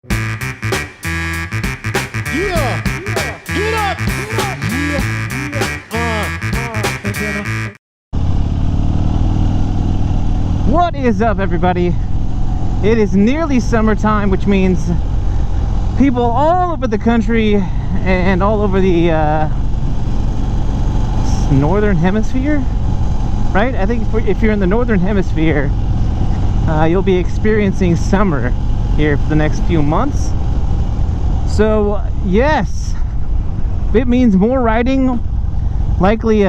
Yeah! Get up! What is up, everybody? It is nearly summertime, which means people all over the country and all over the northern hemisphere, right? I think if you're in the northern hemisphere, you'll be experiencing summer here for the next few months. So yes, it means more riding, likely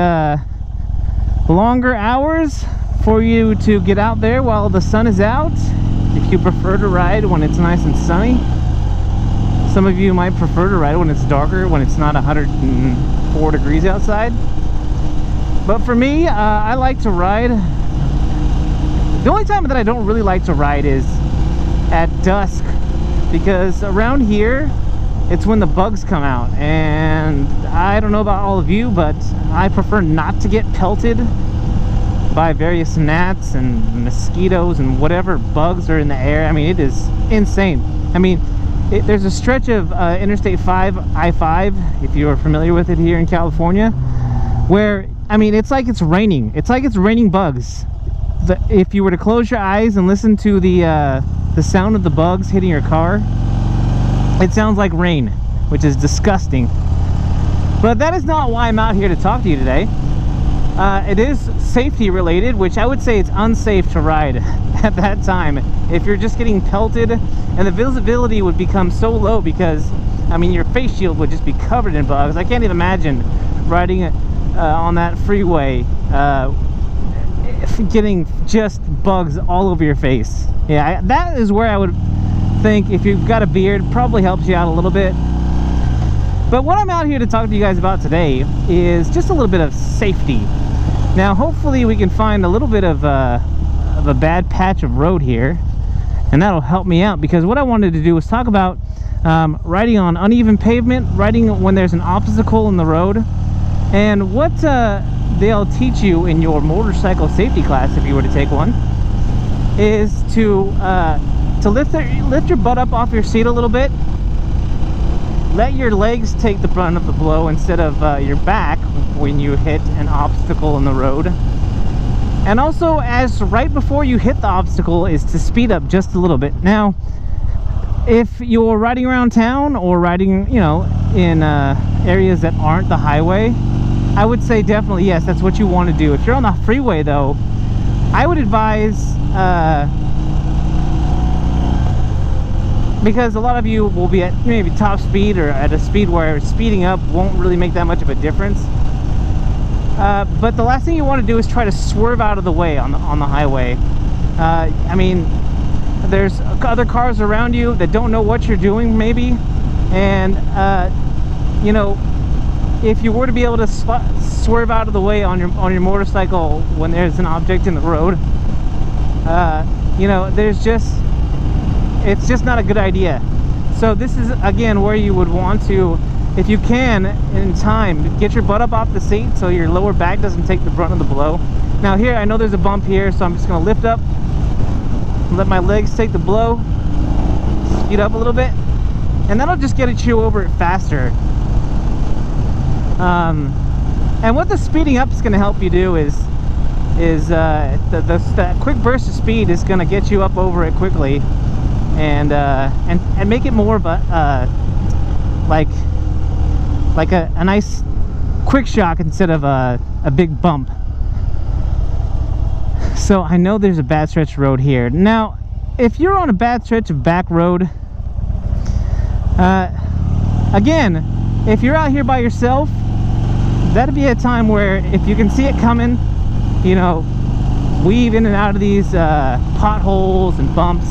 longer hours for you to get out there while the sun is out, if you prefer to ride when it's nice and sunny. Some of you might prefer to ride when it's darker, when it's not 104 degrees outside. But for me, I like to ride. The only time that I don't really like to ride is at dusk, because around here it's when the bugs come out, and I don't know about all of you, but I prefer not to get pelted by various gnats and mosquitoes and whatever bugs are in the air. I mean, it is insane. I mean, there's a stretch of Interstate 5, I-5, if you're familiar with it here in California, where, I mean, it's like it's raining. It's like it's raining bugs. If you were to close your eyes and listen to the sound of the bugs hitting your car, it sounds like rain, which is disgusting. But that is not why I'm out here to talk to you today. It is safety related, which I would say it's unsafe to ride at that time. If you're just getting pelted, and the visibility would become so low because, I mean, your face shield would just be covered in bugs. I can't even imagine riding on that freeway getting just bugs all over your face. Yeah, that is where I would think, if you've got a beard, probably helps you out a little bit. But what I'm out here to talk to you guys about today is just a little bit of safety. Now, hopefully we can find a little bit of a bad patch of road here, and that'll help me out, because what I wanted to do was talk about riding on uneven pavement, riding when there's an obstacle in the road, and what they'll teach you in your motorcycle safety class, if you were to take one, is to lift your butt up off your seat a little bit. Let your legs take the brunt of the blow instead of your back when you hit an obstacle in the road. And also, as right before you hit the obstacle, is to speed up just a little bit. Now, if you're riding around town or riding, you know, in areas that aren't the highway, I would say definitely yes, that's what you want to do. If you're on the freeway though, I would advise, because a lot of you will be at maybe top speed, or at a speed where speeding up won't really make that much of a difference. But the last thing you want to do is try to swerve out of the way on the highway. I mean, there's other cars around you that don't know what you're doing maybe, and you know, if you were to be able to swerve out of the way on your motorcycle when there's an object in the road, you know, it's just not a good idea. So this is, again, where you would want to, if you can, in time, get your butt up off the seat so your lower back doesn't take the brunt of the blow. Now here, I know there's a bump here, so I'm just going to lift up, let my legs take the blow, speed up a little bit, and that'll just get you over it faster. And what the speeding up is going to help you do is the quick burst of speed is going to get you up over it quickly, and make it more of a like a nice quick shock instead of a big bump. So I know there's a bad stretch of road here. Now, if you're on a bad stretch of back road, again, if you're out here by yourself, that'd be a time where, if you can see it coming, you know, weave in and out of these potholes and bumps.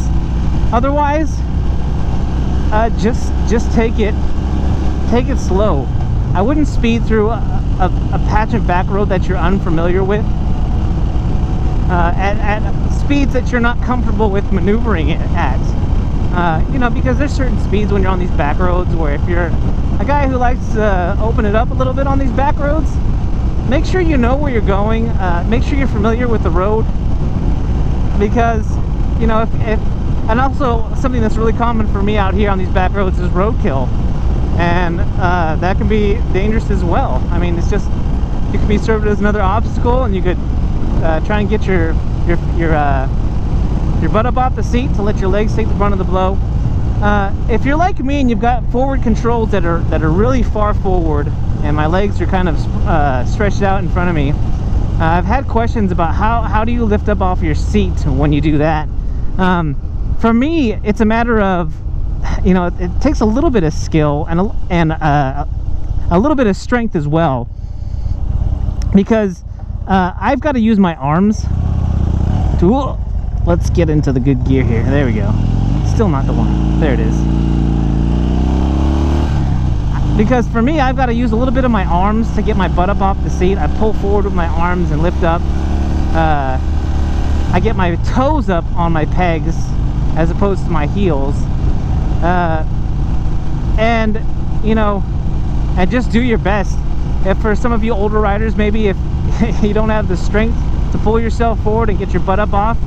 Otherwise, just take it slow. I wouldn't speed through a patch of back road that you're unfamiliar with at speeds that you're not comfortable with maneuvering it at. You know, because there's certain speeds when you're on these back roads where, if you're a guy who likes to open it up a little bit on these back roads, make sure you know where you're going. Make sure you're familiar with the road, because, you know, if And also something that's really common for me out here on these back roads is roadkill, and that can be dangerous as well. I mean, it's just, you could be served as another obstacle, and you could try and get your butt up off the seat to let your legs take the brunt of the blow. If you're like me and you've got forward controls that are really far forward, and my legs are kind of stretched out in front of me, I've had questions about how do you lift up off your seat when you do that. For me, it's a matter of, you know, it takes a little bit of skill and a little bit of strength as well, because I've got to use my arms to, let's get into the good gear here. There we go. Still not the one. There it is. Because for me, I've got to use a little bit of my arms to get my butt up off the seat. I pull forward with my arms and lift up. I get my toes up on my pegs as opposed to my heels. And, you know, and just do your best. If for some of you older riders, maybe if you don't have the strength to pull yourself forward and get your butt up off,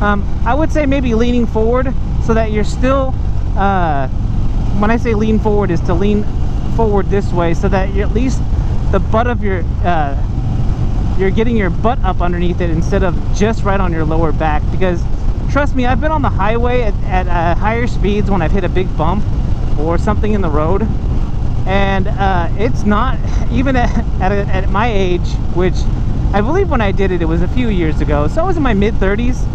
I would say maybe leaning forward so that you're still, when I say lean forward, is to lean forward this way so that you're at least the butt of your, you're getting your butt up underneath it instead of just right on your lower back. Because trust me, I've been on the highway at higher speeds when I've hit a big bump or something in the road, and it's not, even at my age, which I believe when I did it, it was a few years ago, so I was in my mid-30s,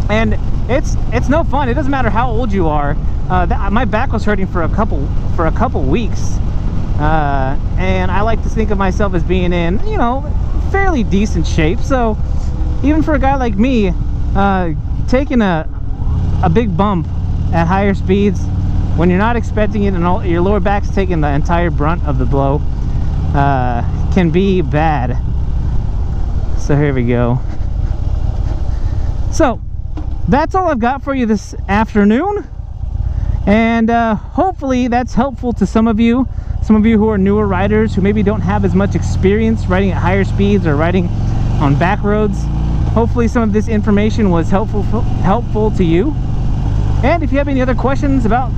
and it's no fun. It doesn't matter how old you are. My back was hurting for a couple weeks, and I like to think of myself as being in, you know, fairly decent shape. So even for a guy like me, taking a big bump at higher speeds when you're not expecting it and your lower back's taking the entire brunt of the blow can be bad. So here we go. So that's all I've got for you this afternoon, and hopefully that's helpful to some of you who are newer riders who maybe don't have as much experience riding at higher speeds or riding on back roads. Hopefully some of this information was helpful to you. And if you have any other questions about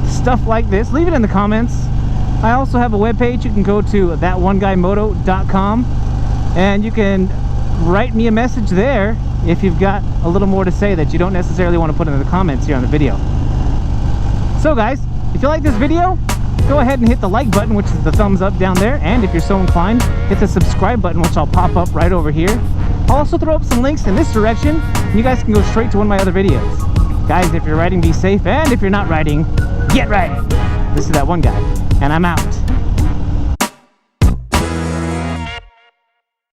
stuff like this, leave it in the comments. I also have a webpage. You can go to thatoneguymoto.com, and you can write me a message there if you've got a little more to say that you don't necessarily want to put in the comments here on the video. So guys, if you like this video, go ahead and hit the like button, which is the thumbs up down there, and if you're so inclined, hit the subscribe button, which I'll pop up right over here. I'll also throw up some links in this direction, and you guys can go straight to one of my other videos. Guys, if you're riding, be safe, and if you're not riding, get riding. This is That One Guy, and I'm out.